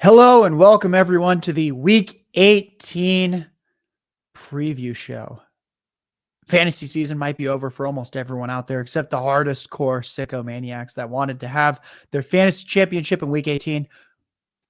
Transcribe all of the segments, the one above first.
Hello and welcome everyone to the Week 18 preview show. Fantasy season might be over for almost everyone out there except the hardest core sicko maniacs that wanted to have their fantasy championship in Week 18.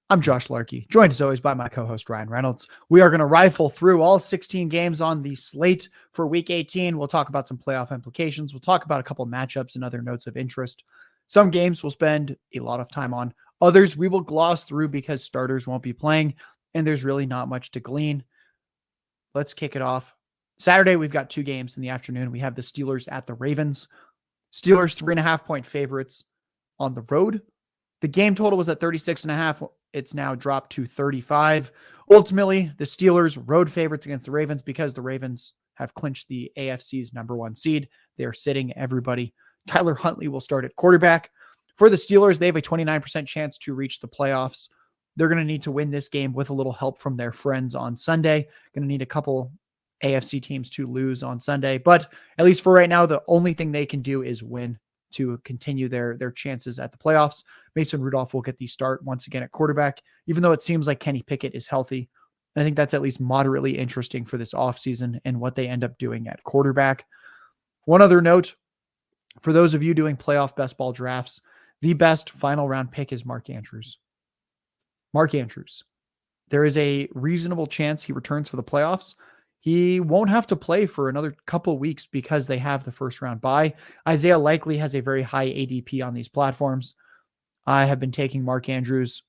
I'm Josh Larky, joined as always by my co-host Ryan Reynolds. We are going to rifle through all 16 games on the slate for Week 18. We'll talk about some playoff implications. We'll talk about a couple of matchups and other notes of interest. Some games we'll spend a lot of time on. Others we will gloss through because starters won't be playing, and there's really not much to glean. Let's kick it off. Saturday, we've got two games in the afternoon. We have the Steelers at the Ravens. Steelers 3.5-point favorites on the road. The game total was at 36.5. It's now dropped to 35. Ultimately, the Steelers road favorites against the Ravens because the Ravens have clinched the AFC's number one seed. They are sitting everybody. Tyler Huntley will start at quarterback. For the Steelers, they have a 29% chance to reach the playoffs. They're going to need to win this game with a little help from their friends on Sunday. Going to need a couple AFC teams to lose on Sunday. But at least for right now, the only thing they can do is win to continue their chances at the playoffs. Mason Rudolph will get the start once again at quarterback, even though it seems like Kenny Pickett is healthy. I think that's at least moderately interesting for this offseason and what they end up doing at quarterback. One other note, for those of you doing playoff best ball drafts, the best final round pick is Mark Andrews. Mark Andrews. There is a reasonable chance he returns for the playoffs. He won't have to play for another couple weeks because they have the first round bye. Isaiah likely has a very high ADP on these platforms. I have been taking Mark Andrews.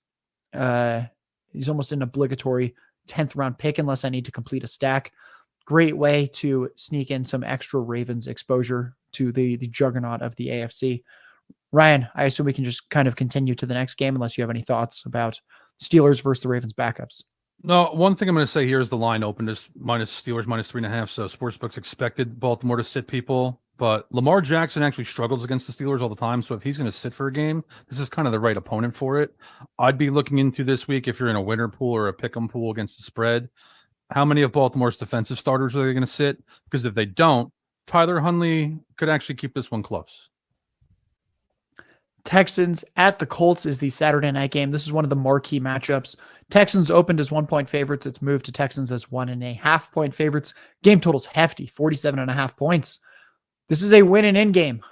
He's almost an obligatory 10th round pick unless I need to complete a stack. Great way to sneak in some extra Ravens exposure to the juggernaut of the AFC. Ryan, I assume we can just kind of continue to the next game unless you have any thoughts about Steelers versus the Ravens backups. No, one thing I'm going to say here is the line opened is Steelers minus 3.5. So sportsbooks expected Baltimore to sit people, but Lamar Jackson actually struggles against the Steelers all the time. So if he's going to sit for a game, this is kind of the right opponent for it. I'd be looking into this week if you're in a winner pool or a pick'em pool against the spread. How many of Baltimore's defensive starters are they going to sit? Because if they don't, Tyler Huntley could actually keep this one close. Texans at the Colts is the Saturday night game. This is one of the marquee matchups. Texans opened as 1-point favorites. It's moved to Texans as 1.5-point favorites. Game total's hefty, 47.5 points. This is a win and in game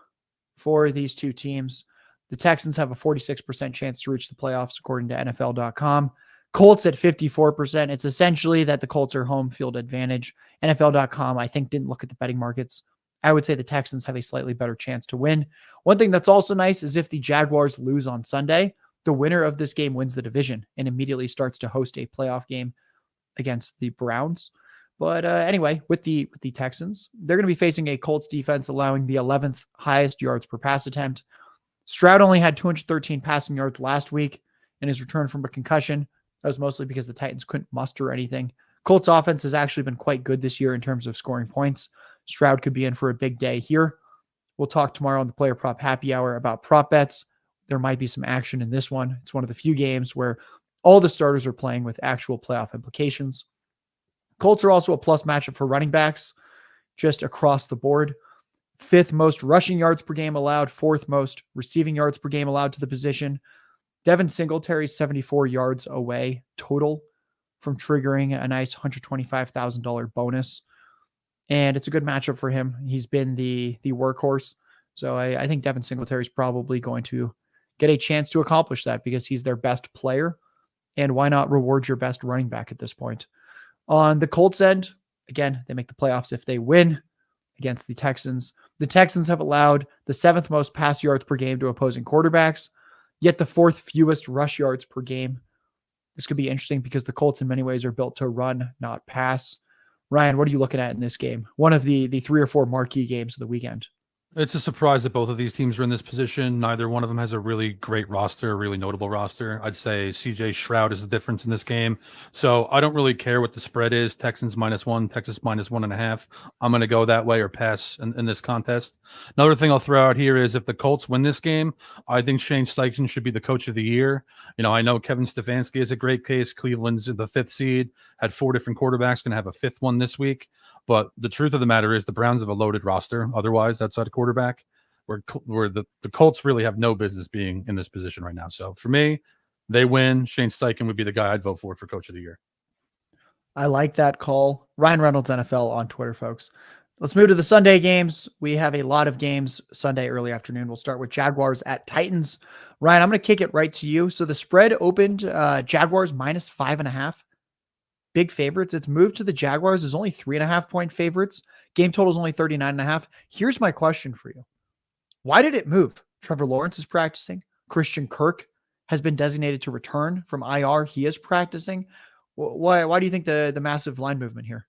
for these two teams. The Texans have a 46% chance to reach the playoffs, according to NFL.com. Colts at 54%. It's essentially that the Colts are home field advantage. NFL.com, I think, didn't look at the betting markets. I would say the Texans have a slightly better chance to win. One thing that's also nice is if the Jaguars lose on Sunday, the winner of this game wins the division and immediately starts to host a playoff game against the Browns. But anyway, with the Texans, they're going to be facing a Colts defense allowing the 11th highest yards per pass attempt. Stroud only had 213 passing yards last week in his return from a concussion. That was mostly because the Titans couldn't muster anything. Colts offense has actually been quite good this year in terms of scoring points. Stroud could be in for a big day here. We'll talk tomorrow on the Player Prop Happy Hour about prop bets. There might be some action in this one. It's one of the few games where all the starters are playing with actual playoff implications. Colts are also a plus matchup for running backs, just across the board. 5th most rushing yards per game allowed, 4th most receiving yards per game allowed to the position. Devin Singletary's 74 yards away total from triggering a nice $125,000 bonus. And it's a good matchup for him. He's been the workhorse. So I think Devin Singletary is probably going to get a chance to accomplish that because he's their best player. And why not reward your best running back at this point? On the Colts end, again, they make the playoffs if they win against the Texans. The Texans have allowed the 7th most pass yards per game to opposing quarterbacks, yet the 4th fewest rush yards per game. This could be interesting because the Colts in many ways are built to run, not pass. Ryan, what are you looking at in this game? One of the 3 or 4 marquee games of the weekend. It's a surprise that both of these teams are in this position. Neither one of them has a really great roster, a really notable roster. I'd say CJ Stroud is the difference in this game. So I don't really care what the spread is. Texans -1, Texas -1.5. I'm going to go that way or pass in this contest. Another thing I'll throw out here is if the Colts win this game, I think Shane Steichen should be the coach of the year. You know, I know Kevin Stefanski is a great case. Cleveland's the 5th seed, had 4 different quarterbacks, going to have a 5th one this week. But the truth of the matter is the Browns have a loaded roster otherwise outside of quarterback, where the Colts really have no business being in this position right now. So for me, They win. Shane Steichen would be the guy I'd vote for Coach of the Year. I like that call. Ryan Reynolds NFL on Twitter, folks. Let's move to the Sunday games. We have a lot of games Sunday early afternoon. We'll start with Jaguars at Titans. Ryan, I'm going to kick it right to you. So the spread opened Jaguars minus 5.5. Big favorites. It's moved to the Jaguars is only 3.5 point favorites. Game total is only 39.5. Here's my question for you. Why did it move? Trevor Lawrence is practicing. Christian Kirk has been designated to return from IR. He is practicing. Why do you think the massive line movement here?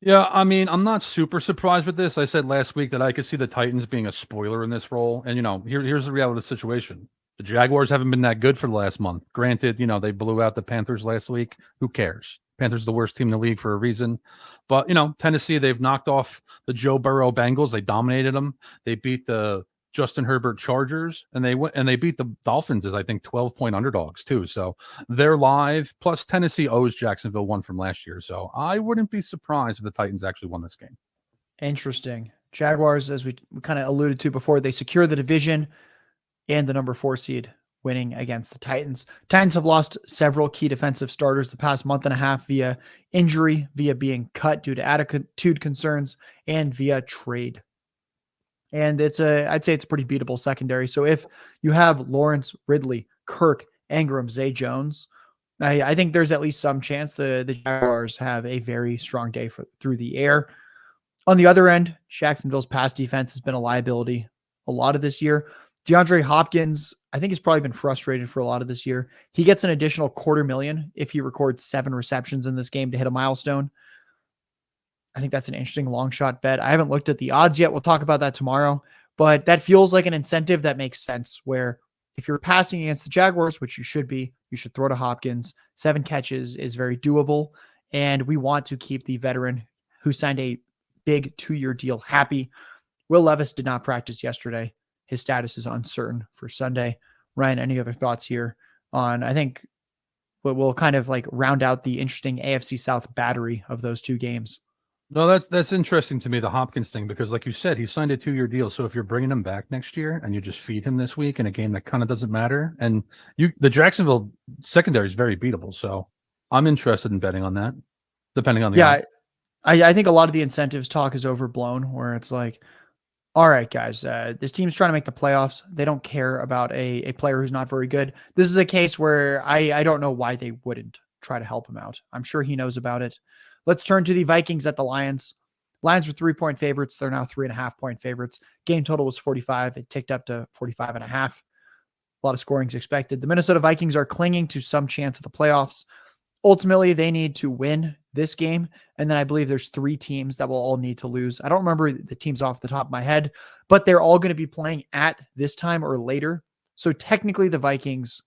Yeah, I mean, I'm not super surprised with this. I said last week that I could see the Titans being a spoiler in this role. And, here's the reality of the situation. The Jaguars haven't been that good for the last month. Granted, they blew out the Panthers last week. Who cares? Panthers are the worst team in the league for a reason. But, Tennessee, they've knocked off the Joe Burrow Bengals. They dominated them. They beat the Justin Herbert Chargers, and they beat the Dolphins as I think 12-point underdogs too. So they're live. Plus Tennessee owes Jacksonville one from last year. So I wouldn't be surprised if the Titans actually won this game. Interesting. Jaguars, as we kind of alluded to before, they secure the division and the number 4 seed, winning against the Titans. Titans have lost several key defensive starters the past month and a half via injury, via being cut due to attitude concerns, and via trade. And I'd say it's a pretty beatable secondary. So if you have Lawrence, Ridley, Kirk, Ingram, Zay Jones, I think there's at least some chance the Jaguars have a very strong day through the air. On the other end, Jacksonville's pass defense has been a liability a lot of this year. DeAndre Hopkins, I think, has probably been frustrated for a lot of this year. He gets an additional $250,000 if he records 7 receptions in this game to hit a milestone. I think that's an interesting long shot bet. I haven't looked at the odds yet. We'll talk about that tomorrow, but that feels like an incentive that makes sense where if you're passing against the Jaguars, which you should be, you should throw to Hopkins. 7 catches is very doable. And we want to keep the veteran who signed a big 2-year deal happy. Will Levis did not practice yesterday. His status is uncertain for Sunday. Ryan, any other thoughts here on, I think we'll kind of like round out the interesting AFC South battery of those 2 games. No, that's interesting to me, the Hopkins thing, because like you said, he signed a 2-year deal. So if you're bringing him back next year and you just feed him this week in a game that kind of doesn't matter, and the Jacksonville secondary is very beatable. So I'm interested in betting on that, depending on the odds. I think a lot of the incentives talk is overblown, where it's like, all right, guys, this team's trying to make the playoffs. They don't care about a player who's not very good. This is a case where I don't know why they wouldn't try to help him out. I'm sure he knows about it. Let's turn to the Vikings at the Lions. Lions were 3-point favorites. They're now 3.5 point favorites. Game total was 45. It ticked up to 45.5. A lot of scoring is expected. The Minnesota Vikings are clinging to some chance of the playoffs. Ultimately, they need to win this game. And then I believe there's 3 teams that will all need to lose. I don't remember the teams off the top of my head, but they're all going to be playing at this time or later. So technically the Vikings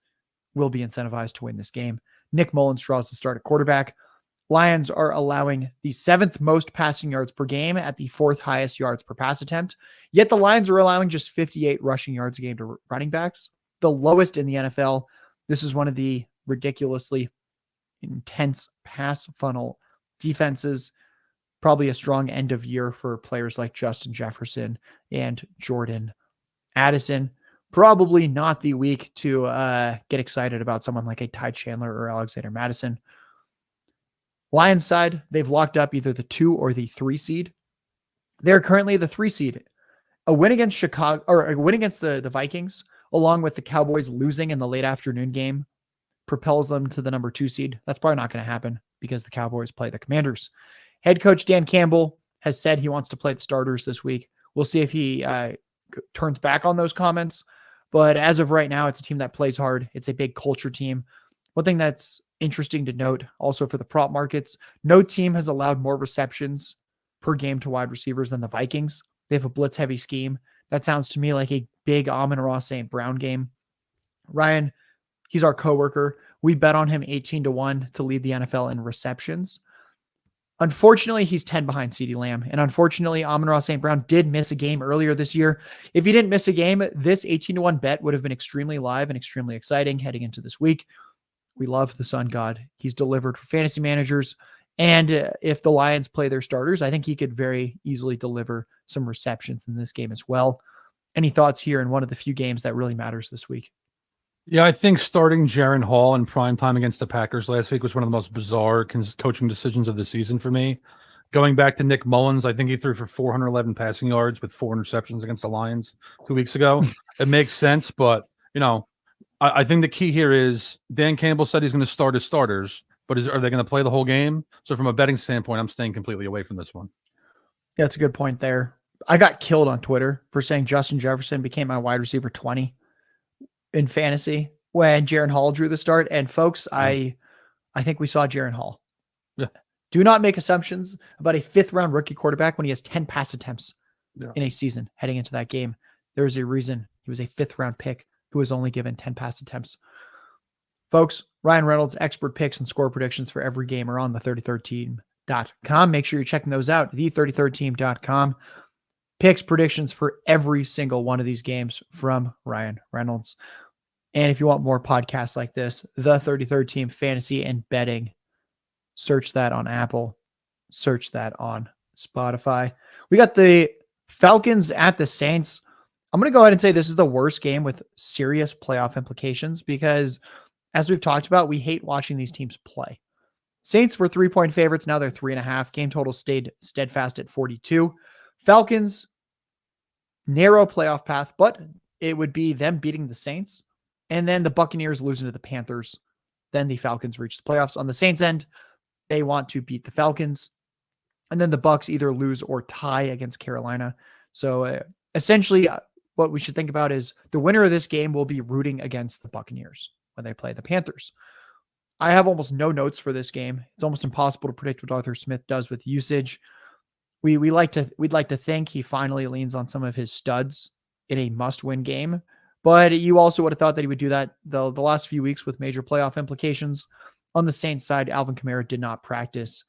will be incentivized to win this game. Nick Mullins draws the start at quarterback. Lions are allowing the 7th most passing yards per game at the 4th highest yards per pass attempt. Yet the Lions are allowing just 58 rushing yards a game to running backs, the lowest in the NFL. This is one of the ridiculously intense pass funnel defenses. Probably a strong end of year for players like Justin Jefferson and Jordan Addison. Probably not the week to get excited about someone like a Ty Chandler or Alexander Madison. Lions side, they've locked up either the 2 or the 3 seed. They're currently the 3 seed. A win against Chicago, or a win against the Vikings, along with the Cowboys losing in the late afternoon game, propels them to the number 2 seed. That's probably not going to happen because the Cowboys play the Commanders. Head coach Dan Campbell has said he wants to play the starters this week. We'll see if he turns back on those comments. But as of right now, it's a team that plays hard. It's a big culture team. One thing that's interesting to note also for the prop markets, no team has allowed more receptions per game to wide receivers than the Vikings. They have a blitz heavy scheme. That sounds to me like a big Amon-Ra St. Brown game. Ryan, he's our coworker. We bet on him 18-1 to lead the NFL in receptions. Unfortunately, he's 10 behind CeeDee Lamb. And unfortunately, Amon-Ra St. Brown did miss a game earlier this year. If he didn't miss a game, this 18-1 bet would have been extremely live and extremely exciting heading into this week. We love the Sun God. He's delivered for fantasy managers. And if the Lions play their starters, I think he could very easily deliver some receptions in this game as well. Any thoughts here in one of the few games that really matters this week? Yeah, I think starting Jaron Hall in prime time against the Packers last week was one of the most bizarre coaching decisions of the season for me. Going back to Nick Mullins, I think he threw for 411 passing yards with 4 interceptions against the Lions 2 weeks ago. It makes sense, but I think the key here is Dan Campbell said he's going to start his starters, but are they going to play the whole game? So from a betting standpoint, I'm staying completely away from this one. Yeah, that's a good point there. I got killed on Twitter for saying Justin Jefferson became my wide receiver 20 in fantasy when Jaron Hall drew the start. And folks, I think we saw Jaron Hall. Yeah. Do not make assumptions about a 5th-round rookie quarterback when he has 10 pass attempts in a season heading into that game. There is a reason he was a 5th-round pick who was only given 10 pass attempts. Folks, Ryan Reynolds' expert picks and score predictions for every game are on the 33rdteam.com. Make sure you're checking those out, the33rdteam.com. Picks, predictions for every single one of these games from Ryan Reynolds. And if you want more podcasts like this, the 33rd Team Fantasy and Betting, search that on Apple, search that on Spotify. We got the Falcons at the Saints. I'm going to go ahead and say this is the worst game with serious playoff implications because, as we've talked about, we hate watching these teams play. Saints were 3-point favorites. Now they're 3.5. Game total stayed steadfast at 42. Falcons, narrow playoff path, but it would be them beating the Saints and then the Buccaneers losing to the Panthers. Then the Falcons reach the playoffs. On the Saints end, they want to beat the Falcons. And then the Bucs either lose or tie against Carolina. So essentially what we should think about is the winner of this game will be rooting against the Buccaneers when they play the Panthers. I have almost no notes for this game. It's almost impossible to predict what Arthur Smith does with usage. We'd like to think he finally leans on some of his studs in a must-win game, but you also would have thought that he would do that the last few weeks with major playoff implications. On the Saints side, Alvin Kamara did not practice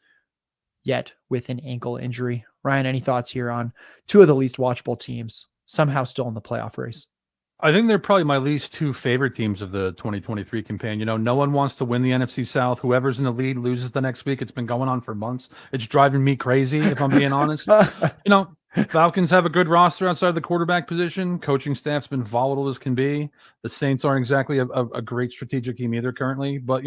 yet with an ankle injury. Ryan, any thoughts here on two of the least watchable teams somehow still in the playoff race? I think they're probably my least 2 favorite teams of the 2023 campaign. No one wants to win the NFC South. Whoever's in the lead loses the next week. It's been going on for months. It's driving me crazy, if I'm being honest. Falcons have a good roster outside the quarterback position. Coaching staff's been volatile as can be. The Saints aren't exactly a great strategic team either currently. But,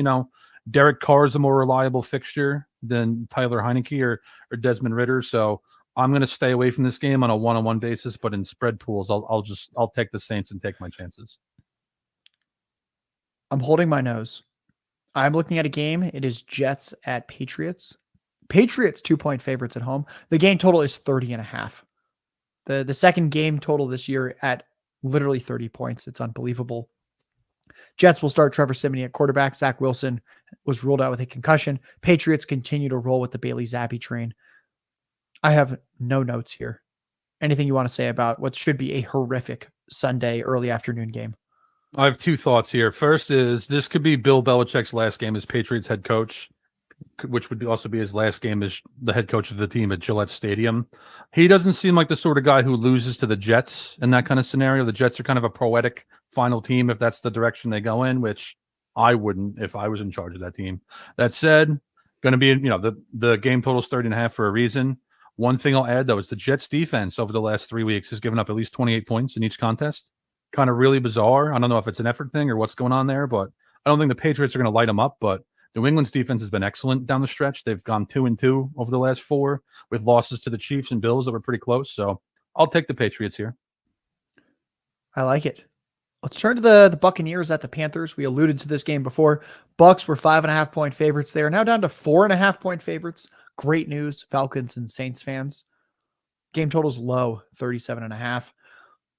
Derek Carr is a more reliable fixture than Tyler Heineke or Desmond Ridder. So I'm going to stay away from this game on a one-on-one basis, but in spread pools, I'll take the Saints and take my chances. I'm holding my nose. I'm looking at a game. It is Jets at Patriots. Patriots 2-point favorites at home. The game total is 30.5. The second game total this year at literally 30 points. It's unbelievable. Jets will start Trevor Siemian at quarterback. Zach Wilson was ruled out with a concussion. Patriots continue to roll with the Bailey Zappi train. I have no notes here. Anything you want to say about what should be a horrific Sunday early afternoon game? I have 2 thoughts here. First is this could be Bill Belichick's last game as Patriots head coach, which would also be his last game as the head coach of the team at Gillette Stadium. He doesn't seem like the sort of guy who loses to the Jets in that kind of scenario. The Jets are kind of a poetic final team if that's the direction they go in, which I wouldn't if I was in charge of that team. That said, going to be, the game total is 30.5 for a reason. One thing I'll add, though, is the Jets defense over the last 3 weeks has given up at least 28 points in each contest. Kind of really bizarre. I don't know if it's an effort thing or what's going on there, but I don't think the Patriots are going to light them up. But New England's defense has been excellent down the stretch. They've gone 2-2 over the last 4 with losses to the Chiefs and Bills that were pretty close. So I'll take the Patriots here. I like it. Let's turn to the Buccaneers at the Panthers. We alluded to this game before. Bucs were 5.5-point favorites. They are now down to 4.5-point favorites. Great news, Falcons and Saints fans. Game total's low, 37.5.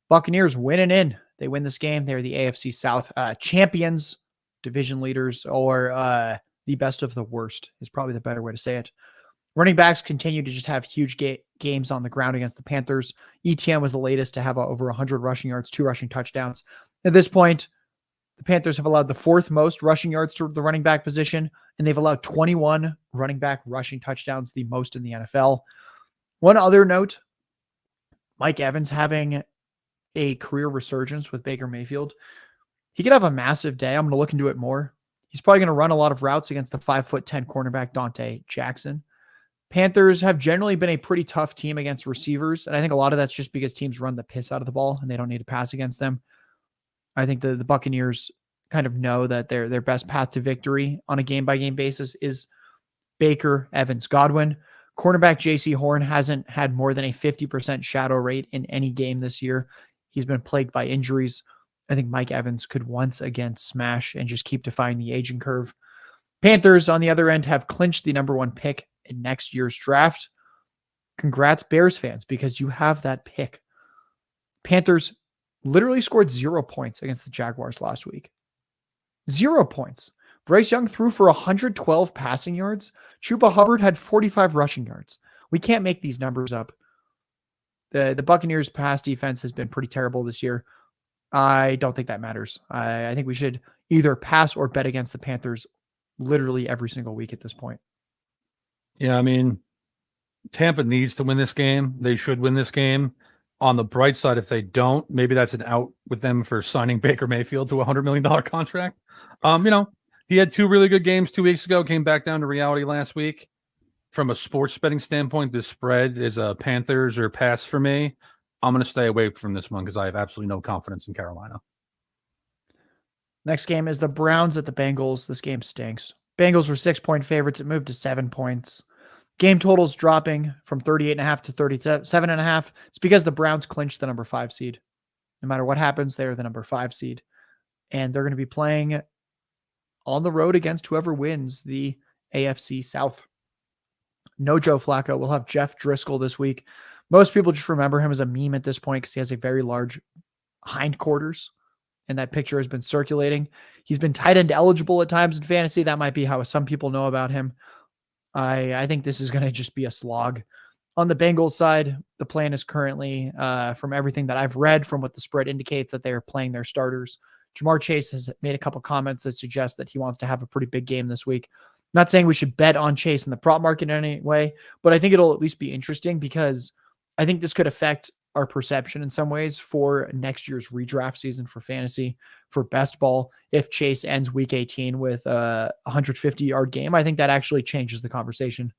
Buccaneers winning in. They win this game. They're the AFC South champions, division leaders, or the best of the worst is probably the better way to say it. Running backs continue to just have huge games on the ground against the Panthers. ETN was the latest to have over 100 rushing yards, 2 rushing touchdowns. At this point, the Panthers have allowed the 4th most rushing yards to the running back position, and they've allowed 21 running back rushing touchdowns, the most in the NFL. One other note, Mike Evans having a career resurgence with Baker Mayfield. He could have a massive day. I'm going to look into it more. He's probably going to run a lot of routes against the 5'10" cornerback Dante Jackson. Panthers have generally been a pretty tough team against receivers, and I think a lot of that's just because teams run the piss out of the ball and they don't need to pass against them. I think the Buccaneers kind of know that their best path to victory on a game-by-game basis is Baker, Evans, Godwin. Cornerback J.C. Horn hasn't had more than a 50% shadow rate in any game this year. He's been plagued by injuries. I think Mike Evans could once again smash and just keep defying the aging curve. Panthers, on the other end, have clinched the number 1 pick in next year's draft. Congrats, Bears fans, because you have that pick. Panthers literally scored 0 points against the Jaguars last week. 0 points. Bryce Young threw for 112 passing yards. Chuba Hubbard had 45 rushing yards. We can't make these numbers up. The Buccaneers' pass defense has been pretty terrible this year. I don't think that matters. I think we should either pass or bet against the Panthers literally every single week at this point. Yeah, I mean, Tampa needs to win this game. They should win this game. On the bright side, if they don't, maybe that's an out with them for signing Baker Mayfield to a $100 million contract. He had 2 really good games 2 weeks ago, came back down to reality last week. From a sports betting standpoint, this spread is a Panthers or pass for me. I'm going to stay away from this one because I have absolutely no confidence in Carolina. Next game is the Browns at the Bengals. This game stinks. Bengals were 6-point favorites. It moved to 7 points. Game totals dropping from 38.5 to 37.5. It's because the Browns clinched the number 5 seed. No matter what happens, they're the number 5 seed. And they're going to be playing on the road against whoever wins the AFC South. No Joe Flacco. We'll have Jeff Driscoll this week. Most people just remember him as a meme at this point because he has a very large hindquarters, and that picture has been circulating. He's been tight end eligible at times in fantasy. That might be how some people know about him. I think this is going to just be a slog. On the Bengals side, the plan is currently, from everything that I've read, from what the spread indicates, that they are playing their starters. Jamar Chase has made a couple comments that suggest that he wants to have a pretty big game this week. Not saying we should bet on Chase in the prop market in any way, but I think it'll at least be interesting because I think this could affect our perception in some ways for next year's redraft season for fantasy, for best ball. If Chase ends week 18 with a 150-yard game, I think that actually changes the conversation.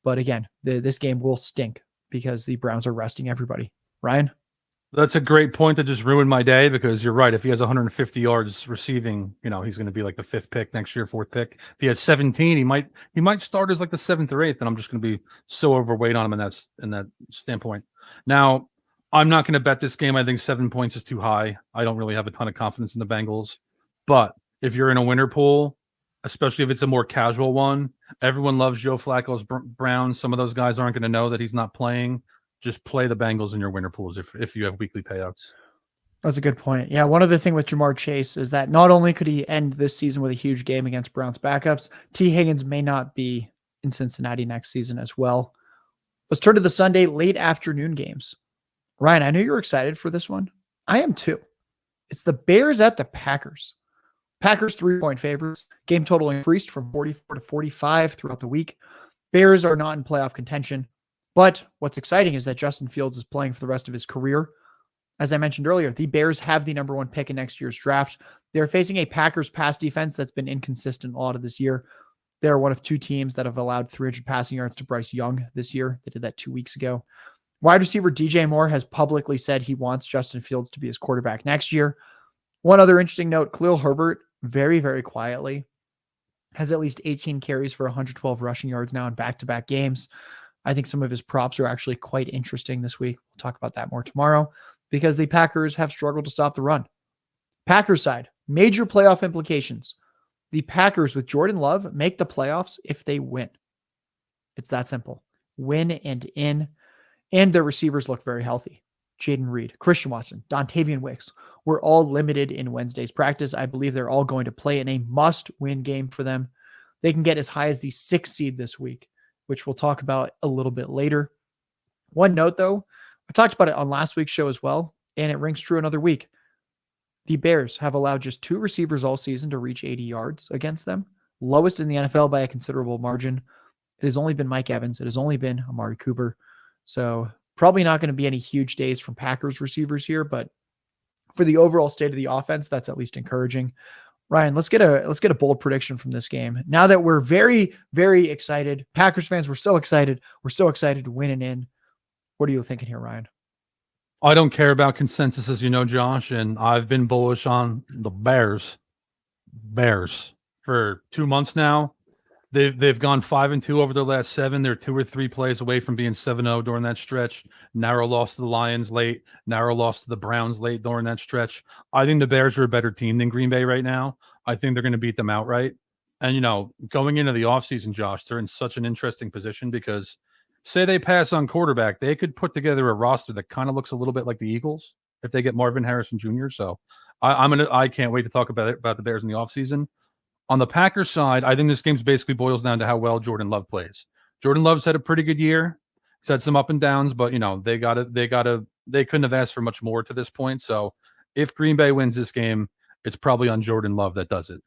But again, this game will stink because the Browns are resting everybody. Ryan? That's a great point that just ruined my day because you're right. If he has 150 yards receiving, he's going to be like the 5th pick next year, 4th pick. If he has 17, he might start as like the 7th or 8th, and I'm just going to be so overweight on him in that standpoint. Now, I'm not going to bet this game. I think 7 points is too high. I don't really have a ton of confidence in the Bengals. But if you're in a winner pool, especially if it's a more casual one, everyone loves Joe Flacco's Browns. Some of those guys aren't going to know that he's not playing. Just play the Bengals in your winner pools if you have weekly payouts. That's a good point. Yeah, one other thing with Jamar Chase is that not only could he end this season with a huge game against Browns backups, T. Higgins may not be in Cincinnati next season as well. Let's turn to the Sunday late afternoon games. Ryan, I know you're excited for this one. I am too. It's the Bears at the Packers. Packers 3-point favorites. Game total increased from 44 to 45 throughout the week. Bears are not in playoff contention. But what's exciting is that Justin Fields is playing for the rest of his career. As I mentioned earlier, the Bears have the number 1 pick in next year's draft. They're facing a Packers pass defense that's been inconsistent a lot of this year. They're one of 2 teams that have allowed 300 passing yards to Bryce Young this year. They did that 2 weeks ago. Wide receiver DJ Moore has publicly said he wants Justin Fields to be his quarterback next year. One other interesting note, Khalil Herbert, very, very quietly, has at least 18 carries for 112 rushing yards now in back-to-back games. I think some of his props are actually quite interesting this week. We'll talk about that more tomorrow because the Packers have struggled to stop the run. Packers side, major playoff implications. The Packers with Jordan Love make the playoffs if they win. It's that simple. Win and in. And their receivers look very healthy. Jaden Reed, Christian Watson, Dontavian Wicks were all limited in Wednesday's practice. I believe they're all going to play in a must-win game for them. They can get as high as the 6th seed this week, which we'll talk about a little bit later. One note, though, I talked about it on last week's show as well, and it rings true another week. The Bears have allowed just 2 receivers all season to reach 80 yards against them, lowest in the NFL by a considerable margin. It has only been Mike Evans. It has only been Amari Cooper. So probably not going to be any huge days from Packers receivers here, but for the overall state of the offense, that's at least encouraging. Ryan, let's get a bold prediction from this game. Now that we're very, very excited, Packers fans, we're so excited. We're so excited to win and in. What are you thinking here, Ryan? I don't care about consensus, as you know, Josh, and I've been bullish on the Bears. Bears for 2 months now. They've gone 5-2 over their last 7. They're 2 or 3 plays away from being 7-0 during that stretch. Narrow loss to the Lions late. Narrow loss to the Browns late during that stretch. I think the Bears are a better team than Green Bay right now. I think they're going to beat them outright. And, going into the offseason, Josh, they're in such an interesting position because say they pass on quarterback, they could put together a roster that kind of looks a little bit like the Eagles if they get Marvin Harrison Jr. So I can't wait to talk about the Bears in the offseason. On the Packers side, I think this game basically boils down to how well Jordan Love plays. Jordan Love's had a pretty good year. He's had some up and downs, but they couldn't have asked for much more to this point. So if Green Bay wins this game, it's probably on Jordan Love that does it.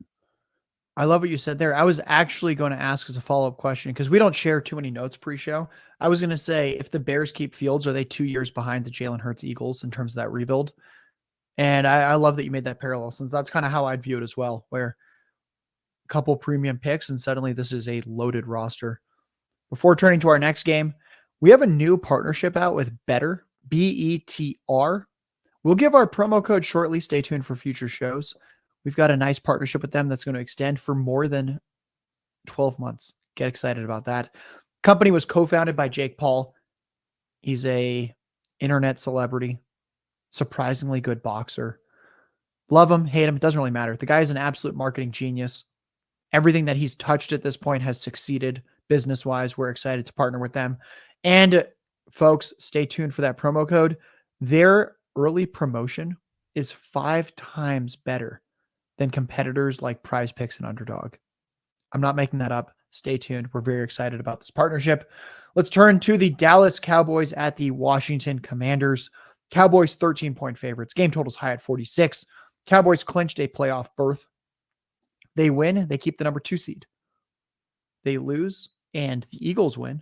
I love what you said there. I was actually going to ask as a follow-up question because we don't share too many notes pre-show. I was going to say, if the Bears keep Fields, are they 2 years behind the Jalen Hurts Eagles in terms of that rebuild? And I love that you made that parallel, since that's kind of how I'd view it as well, where a couple premium picks and suddenly this is a loaded roster. Before turning to our next game, we have a new partnership out with Better, BETR. We'll give our promo code shortly. Stay tuned for future shows. We've got a nice partnership with them that's going to extend for more than 12 months. Get excited about that. Company was co-founded by Jake Paul. He's a internet celebrity, surprisingly good boxer. Love him, hate him, it doesn't really matter. The guy is an absolute marketing genius. Everything that he's touched at this point has succeeded business-wise. We're excited to partner with them. And folks, stay tuned for that promo code. Their early promotion is 5 times better than competitors like Prize Picks and Underdog. I'm not making that up. Stay tuned. We're very excited about this partnership. Let's turn to the Dallas Cowboys at the Washington Commanders. Cowboys 13-point favorites. Game total's high at 46. Cowboys clinched a playoff berth. They win, they keep the number 2 seed. They lose, and the Eagles win.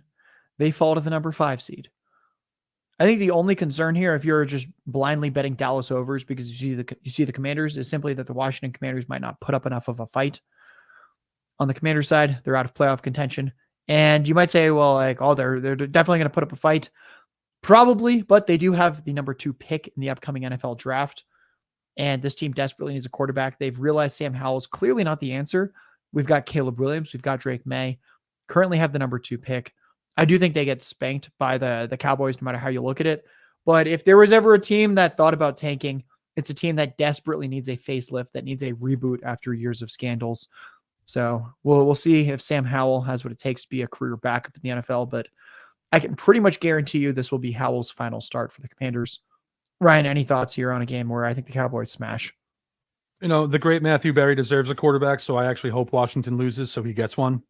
They fall to the number 5 seed. I think the only concern here, if you're just blindly betting Dallas overs because you see the Commanders, is simply that the Washington Commanders might not put up enough of a fight. On the Commanders side, they're out of playoff contention. And you might say, well, they're definitely going to put up a fight. Probably, but they do have the number 2 pick in the upcoming NFL draft. And this team desperately needs a quarterback. They've realized Sam Howell is clearly not the answer. We've got Caleb Williams. We've got Drake May. Currently have the number 2 pick. I do think they get spanked by the Cowboys no matter how you look at it. But if there was ever a team that thought about tanking, it's a team that desperately needs a facelift, that needs a reboot after years of scandals. So we'll see if Sam Howell has what it takes to be a career backup in the NFL. But I can pretty much guarantee you this will be Howell's final start for the Commanders. Ryan, any thoughts here on a game where I think the Cowboys smash? The great Matthew Berry deserves a quarterback, so I actually hope Washington loses so he gets one.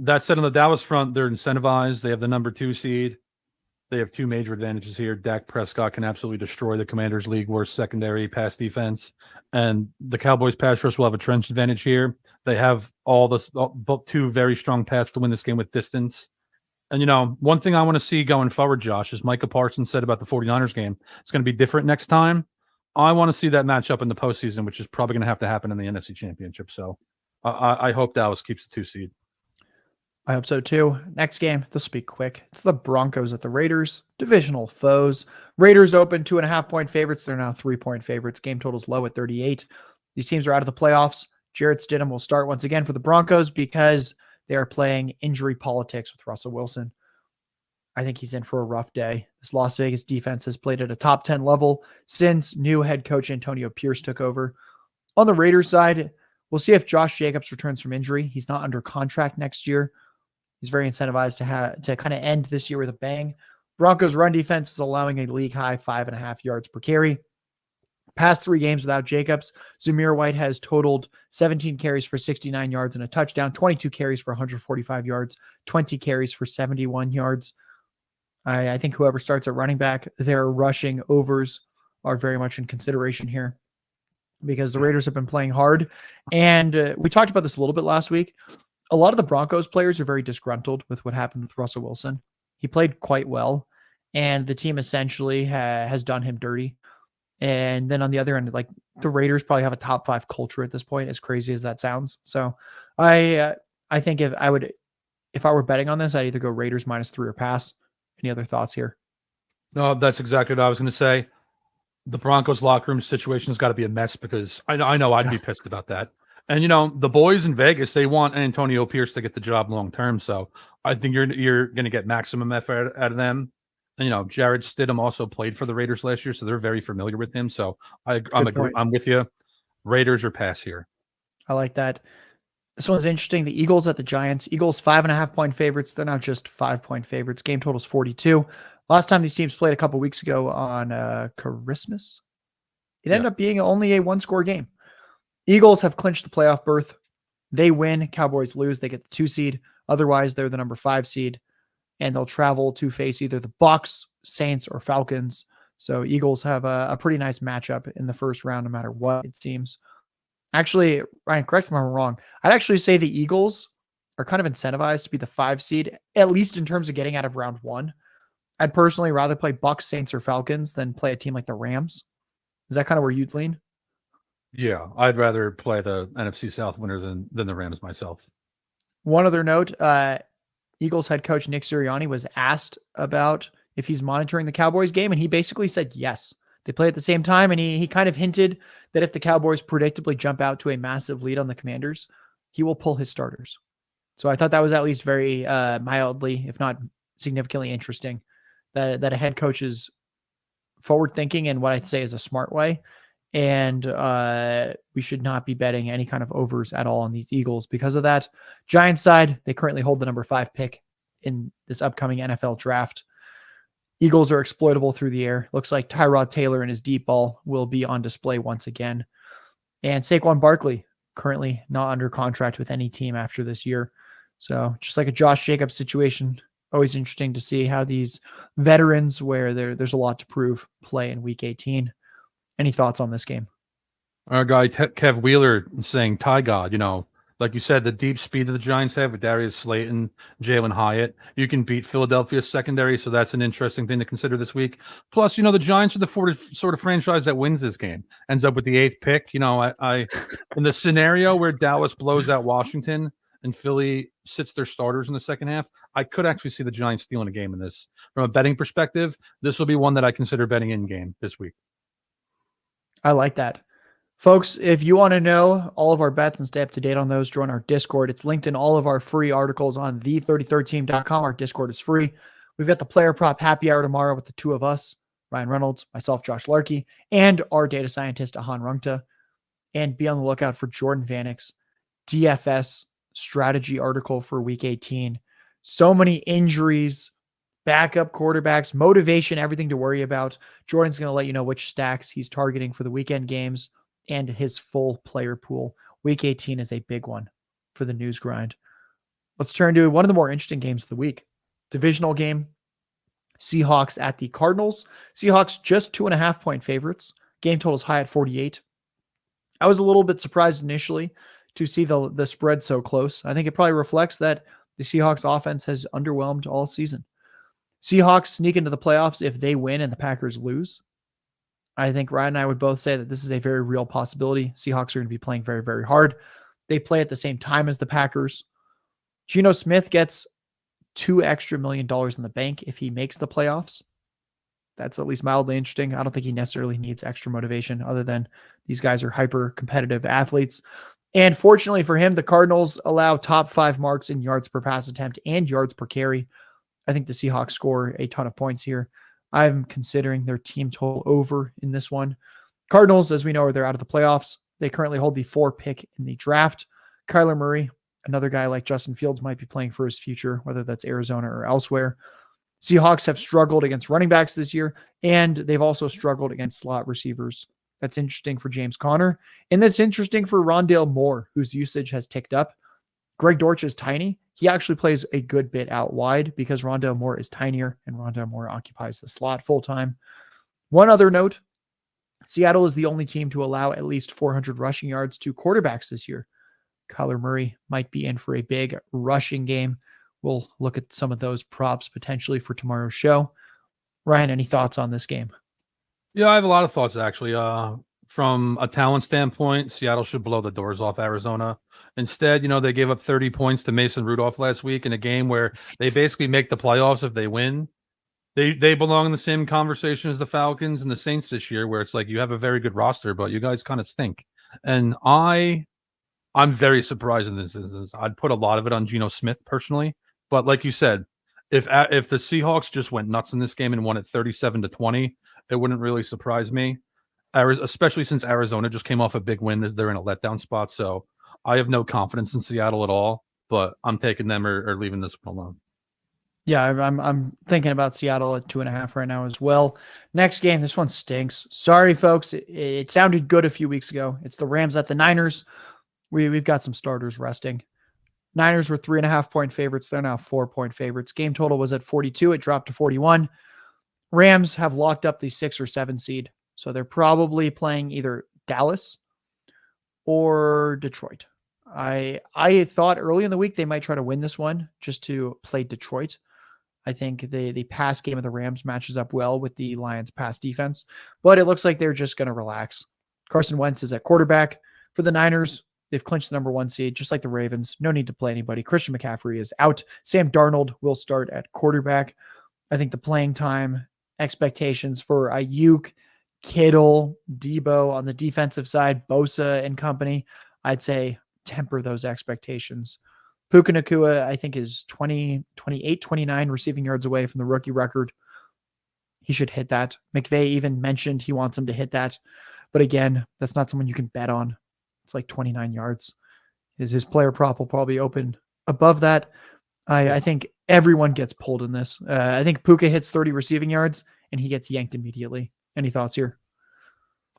That said, on the Dallas front, they're incentivized. They have the number 2 seed. They have 2 major advantages here. Dak Prescott can absolutely destroy the Commanders' league worst secondary pass defense, and the Cowboys pass rush will have a trench advantage here. They have both 2 very strong paths to win this game with distance. And, one thing I want to see going forward, Josh, is Micah Parsons said about the 49ers game, it's going to be different next time. I want to see that matchup in the postseason, which is probably going to happen in the NFC Championship. So I hope Dallas keeps the 2 seed. I hope so too. Next game, this will be quick. It's the Broncos at the Raiders, divisional foes. Raiders open 2.5-point favorites. They're now 3-point favorites. Game total's low at 38. These teams are out of the playoffs. Jarrett Stidham will start once again for the Broncos because they are playing injury politics with Russell Wilson. I think he's in for a rough day. This Las Vegas defense has played at a top 10 level since new head coach Antonio Pierce took over. On the Raiders side, we'll see if Josh Jacobs returns from injury. He's not under contract next year. He's very incentivized to kind of end this year with a bang. Broncos run defense is allowing a league high 5.5 yards per carry. Past 3 games without Jacobs, Zamir White has totaled 17 carries for 69 yards and a touchdown, 22 carries for 145 yards, 20 carries for 71 yards. I think whoever starts at running back, their rushing overs are very much in consideration here because the Raiders have been playing hard. And we talked about this a little bit last week. A lot of the Broncos players are very disgruntled with what happened with Russell Wilson. He played quite well, and the team essentially has done him dirty. And then on the other end, like the Raiders probably have a top 5 culture at this point, as crazy as that sounds. So I think if I were betting on this, I'd either go Raiders -3 or pass. Any other thoughts here? No, that's exactly what I was going to say. The Broncos locker room situation has got to be a mess because I know I'd be pissed about that. And the boys in Vegas, they want Antonio Pierce to get the job long term. So I think you're going to get maximum effort out of them. And Jared Stidham also played for the Raiders last year, so they're very familiar with him. So I'm with you. Raiders or pass here. I like that. This one's interesting. The Eagles at the Giants. Eagles 5.5-point favorites. They're not just 5-point favorites. Game total's 42. Last time these teams played a couple weeks ago on Christmas, it ended up being only a one-score game. Eagles have clinched the playoff berth. They win. Cowboys lose. They get the 2 seed. Otherwise, they're the number 5 seed, and they'll travel to face either the Bucs, Saints, or Falcons. So Eagles have a pretty nice matchup in the first round, no matter what it seems. Actually, Ryan, correct me if I'm wrong. I'd actually say the Eagles are kind of incentivized to be the 5 seed, at least in terms of getting out of round 1. I'd personally rather play Bucs, Saints, or Falcons than play a team like the Rams. Is that kind of where you'd lean? Yeah, I'd rather play the NFC South winner than the Rams myself. One other note, Eagles head coach Nick Sirianni was asked about if he's monitoring the Cowboys game, and he basically said yes. They play at the same time, and he kind of hinted that if the Cowboys predictably jump out to a massive lead on the Commanders, he will pull his starters. So I thought that was at least very mildly, if not significantly interesting, that a head coach is forward thinking in what I'd say is a smart way. And we should not be betting any kind of overs at all on these Eagles because of that. Giants side, they currently hold the number 5 pick in this upcoming NFL draft. Eagles are exploitable through the air. Looks like Tyrod Taylor and his deep ball will be on display once again. And Saquon Barkley, currently not under contract with any team after this year. So just like a Josh Jacobs situation, always interesting to see how these veterans, where there's a lot to prove, play in Week 18. Any thoughts on this game? Our guy Kev Wheeler saying Ty God, like you said, the deep speed of the Giants have with Darius Slayton, Jalen Hyatt. You can beat Philadelphia's secondary, so that's an interesting thing to consider this week. Plus, the Giants are the sort of franchise that wins this game, ends up with the 8th pick. I in the scenario where Dallas blows out Washington and Philly sits their starters in the second half, I could actually see the Giants stealing a game in this. From a betting perspective, this will be one that I consider betting in game this week. I like that. Folks, if you want to know all of our bets and stay up to date on those, join our Discord. It's linked in all of our free articles on the33team.com. Our Discord is free. We've got the player prop happy hour tomorrow with the 2 of us, Ryan Reynolds, myself, Josh Larky, and our data scientist, Ahan Rungta. And be on the lookout for Jordan Vanek's DFS strategy article for Week 18. So many injuries, backup quarterbacks, motivation, everything to worry about. Jordan's going to let you know which stacks he's targeting for the weekend games and his full player pool. Week 18 is a big one for the news grind. Let's turn to one of the more interesting games of the week. Divisional game, Seahawks at the Cardinals. Seahawks just 2.5-point favorites. Game total is high at 48. I was a little bit surprised initially to see the spread so close. I think it probably reflects that the Seahawks offense has underwhelmed all season. Seahawks sneak into the playoffs if they win and the Packers lose. I think Ryan and I would both say that this is a very real possibility. Seahawks are going to be playing very, very hard. They play at the same time as the Packers. Geno Smith gets $2 extra million in the bank if he makes the playoffs. That's at least mildly interesting. I don't think he necessarily needs extra motivation other than these guys are hyper competitive athletes. And fortunately for him, the Cardinals allow top 5 marks in yards per pass attempt and yards per carry. I think the Seahawks score a ton of points here. I'm considering their team total over in this one. Cardinals, as we know, they're out of the playoffs. They currently hold the 4 pick in the draft. Kyler Murray, another guy like Justin Fields, might be playing for his future, whether that's Arizona or elsewhere. Seahawks have struggled against running backs this year, and they've also struggled against slot receivers. That's interesting for James Conner, and that's interesting for Rondale Moore, whose usage has ticked up. Greg Dortch is tiny. He actually plays a good bit out wide because Rondale Moore is tinier, and Rondale Moore occupies the slot full-time. One other note, Seattle is the only team to allow at least 400 rushing yards to quarterbacks this year. Kyler Murray might be in for a big rushing game. We'll look at some of those props potentially for tomorrow's show. Ryan, any thoughts on this game? Yeah, I have a lot of thoughts, actually. From a talent standpoint, Seattle should blow the doors off Arizona. Instead, they gave up 30 points to Mason Rudolph last week in a game where they basically make the playoffs if they win. They belong in the same conversation as the Falcons and the Saints this year, where it's like you have a very good roster, but you guys kind of stink. And I'm very surprised in this instance. I'd put a lot of it on Geno Smith personally, but like you said, if the Seahawks just went nuts in this game and won it 37-20, it wouldn't really surprise me. Especially since Arizona just came off a big win, they're in a letdown spot. So I have no confidence in Seattle at all. But I'm taking them or leaving this one alone. Yeah, I'm thinking about Seattle at 2.5 right now as well. Next game, this one stinks. Sorry, folks. It sounded good a few weeks ago. It's the Rams at the Niners. We've got some starters resting. Niners were 3.5-point favorites. They're now 4-point favorites. Game total was at 42. It dropped to 41. Rams have locked up the 6 or 7 seed. So they're probably playing either Dallas or Detroit. I thought early in the week they might try to win this one just to play Detroit. I think the pass game of the Rams matches up well with the Lions' pass defense, but it looks like they're just going to relax. Carson Wentz is at quarterback. For the Niners, they've clinched the number 1 seed, just like the Ravens. No need to play anybody. Christian McCaffrey is out. Sam Darnold will start at quarterback. I think the playing time expectations for Ayuk, Kittle, Debo on the defensive side, Bosa and company, I'd say temper those expectations. Puka Nacua, I think, is 28, 29 receiving yards away from the rookie record. He should hit that. McVay even mentioned he wants him to hit that. But again, that's not someone you can bet on. It's like 29 yards. His player prop will probably open above that. I think everyone gets pulled in this. I think Puka hits 30 receiving yards and he gets yanked immediately. Any thoughts here?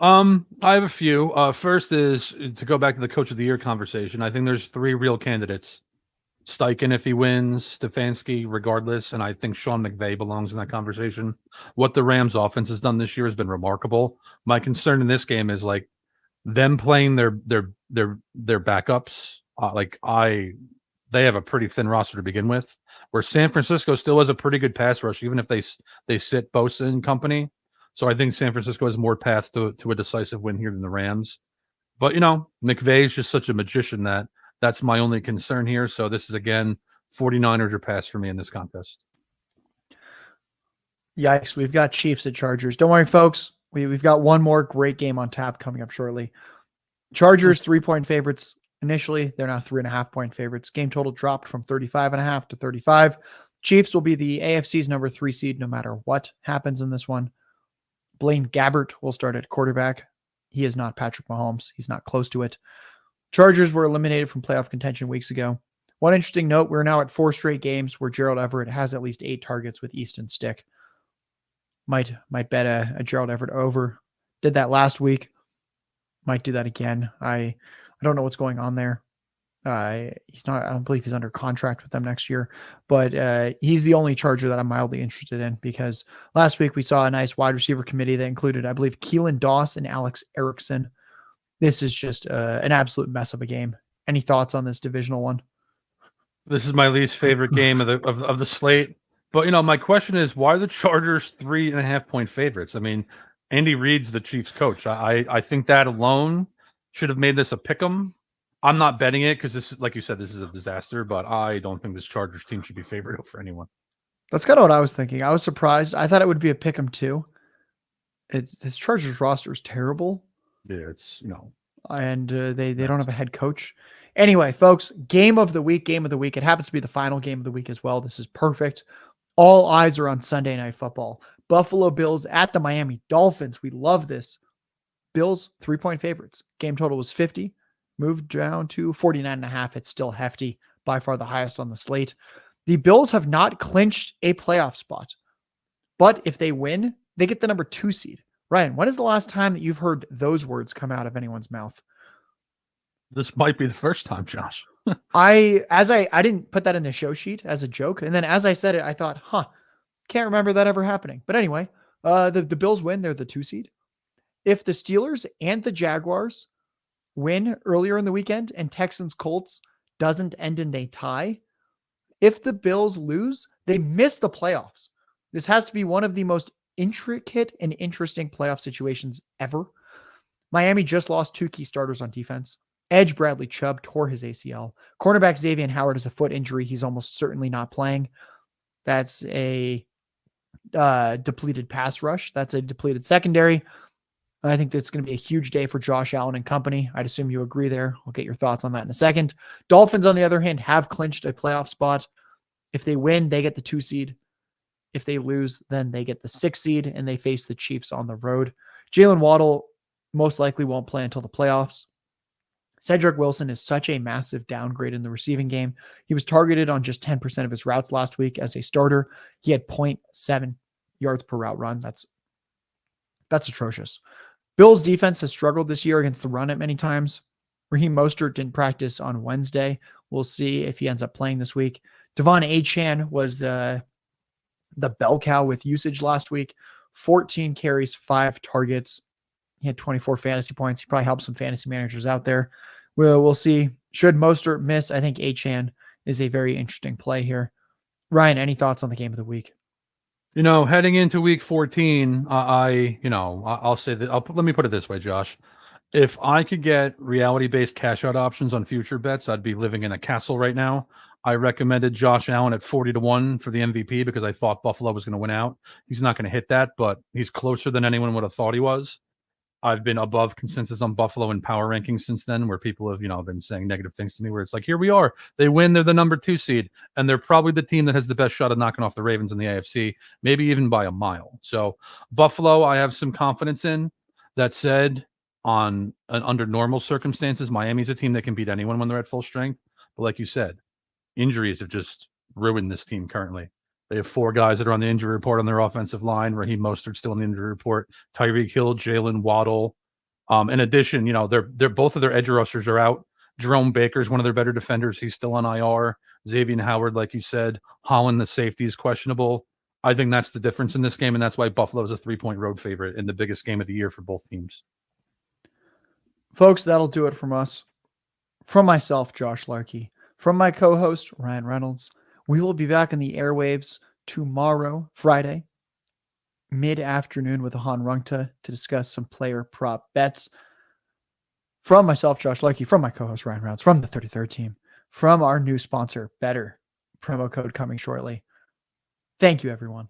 I have a few. First is to go back to the Coach of the Year conversation. I think there's 3 real candidates. Steichen if he wins, Stefanski regardless, and I think Sean McVay belongs in that conversation. What the Rams offense has done this year has been remarkable. My concern in this game is like them playing their backups. They have a pretty thin roster to begin with. Where San Francisco still has a pretty good pass rush, even if they sit Bosa and company. So I think San Francisco has more paths to a decisive win here than the Rams. But McVay is just such a magician that's my only concern here. So this is, again, 49ers or pass for me in this contest. Yikes. We've got Chiefs at Chargers. Don't worry, folks. We've got one more great game on tap coming up shortly. Chargers, 3-point favorites. Initially, they're now 3.5-point favorites. Game total dropped from 35.5 to 35. Chiefs will be the AFC's number 3 seed no matter what happens in this one. Blaine Gabbert will start at quarterback. He is not Patrick Mahomes. He's not close to it. Chargers were eliminated from playoff contention weeks ago. One interesting note, we're now at 4 straight games where Gerald Everett has at least 8 targets with Easton Stick. Might bet a Gerald Everett over. Did that last week. Might do that again. I don't know what's going on there. I don't believe he's under contract with them next year, but he's the only Charger that I'm mildly interested in because last week we saw a nice wide receiver committee that included, I believe, Keelan Doss and Alex Erickson. This is just an absolute mess of a game. Any thoughts on this divisional one? This is my least favorite game of the slate. But my question is, why are the Chargers 3.5-point favorites? I mean, Andy Reid's the Chiefs coach. I think that alone should have made this a pick'em. I'm not betting it because this is, like you said, this is a disaster. But I don't think this Chargers team should be favored over anyone. That's kind of what I was thinking. I was surprised. I thought it would be a pick'em too. This Chargers roster is terrible. Yeah, it's and they don't have a head coach. Anyway, folks, game of the week. It happens to be the final game of the week as well. This is perfect. All eyes are on Sunday Night Football. Buffalo Bills at the Miami Dolphins. We love this. Bills 3-point favorites. Game total was 50, moved down to 49.5. It's still hefty, by far the highest on the slate. The Bills have not clinched a playoff spot, but if they win, they get the number 2 seed. Ryan, when is the last time that you've heard those words come out of anyone's mouth? This might be the first time, Josh. I didn't put that in the show sheet as a joke. And then as I said it, I thought, can't remember that ever happening. But anyway, the Bills win. They're the 2 seed. If the Steelers and the Jaguars win earlier in the weekend and Texans Colts doesn't end in a tie, if the Bills lose, they miss the playoffs. This has to be one of the most intricate and interesting playoff situations ever. Miami just lost 2 key starters on defense. Edge Bradley Chubb tore his ACL. Cornerback Xavier Howard has a foot injury. He's almost certainly not playing. That's a depleted pass rush. That's a depleted secondary. I think that's going to be a huge day for Josh Allen and company. I'd assume you agree there. I'll get your thoughts on that in a second. Dolphins, on the other hand, have clinched a playoff spot. If they win, they get the 2 seed. If they lose, then they get the 6 seed, and they face the Chiefs on the road. Jalen Waddle most likely won't play until the playoffs. Cedric Wilson is such a massive downgrade in the receiving game. He was targeted on just 10% of his routes last week as a starter. He had 0.7 yards per route run. That's atrocious. Bills defense has struggled this year against the run at many times. Raheem Mostert didn't practice on Wednesday. We'll see if he ends up playing this week. Devon Achane was the bell cow with usage last week. 14 carries, 5 targets. He had 24 fantasy points. He probably helped some fantasy managers out there. We'll see. Should Mostert miss, I think Achane is a very interesting play here. Ryan, any thoughts on the game of the week? Heading into week 14, I'll say that. Let me put it this way, Josh. If I could get reality-based cash-out options on future bets, I'd be living in a castle right now. I recommended Josh Allen at 40-1 for the MVP because I thought Buffalo was going to win out. He's not going to hit that, but he's closer than anyone would have thought he was. I've been above consensus on Buffalo in power rankings since then, where people have, been saying negative things to me, where it's like, here we are. They win. They're the number 2 seed, and they're probably the team that has the best shot of knocking off the Ravens in the AFC, maybe even by a mile. So Buffalo, I have some confidence in. That said, under normal circumstances, Miami's a team that can beat anyone when they're at full strength. But like you said, injuries have just ruined this team currently. They have 4 guys that are on the injury report on their offensive line. Raheem Mostert's still on the injury report. Tyreek Hill, Jalen Waddle. In addition, they're both of their edge rushers are out. Jerome Baker's one of their better defenders. He's still on IR. Xavier Howard, like you said. Holland, the safety, is questionable. I think that's the difference in this game, and that's why Buffalo is a 3-point road favorite in the biggest game of the year for both teams. Folks, that'll do it from us. From myself, Josh Larky. From my co-host, Ryan Reynolds. We will be back in the airwaves tomorrow, Friday, mid-afternoon with Han Rungta to discuss some player prop bets. From myself, Josh Larky, from my co-host, Ryan Reynolds, from the 33rd team, from our new sponsor, Better, promo code coming shortly. Thank you, everyone.